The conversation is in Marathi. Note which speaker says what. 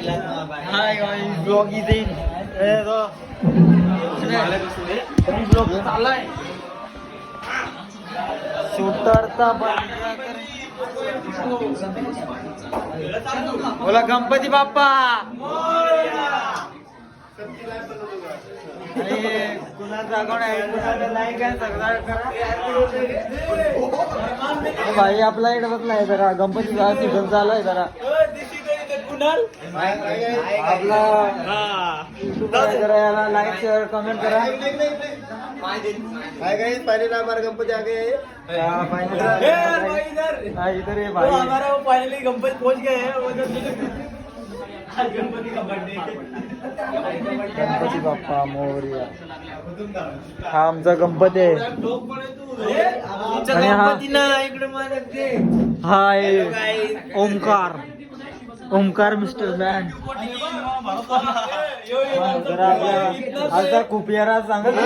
Speaker 1: hi guys blog is in blog चाललाय शूटरचा बोला गणपती बाप्पा आणि कुणाचा अकाउंट आहे कुणाचा लाईक आहे सबस्क्राईब करा भाई आपला इकडे बसलाय जरा गणपतीचा सीझन चालू आहे जरा आपला जरा याला लाईक शेअर कमेंट करा
Speaker 2: हाय गाइस पहले बार गणपति आ गए
Speaker 1: इधर ये भाई
Speaker 2: हमारा वो फाइनली गणपति पहुंच गए हैं गणपति का बर्थडे
Speaker 1: गणपती बाप्पा मोरया हा आमचा गणपती आहे आणि हा आहे ओमकार मिस्टर बँड जरा आपला खूप यारा सांगत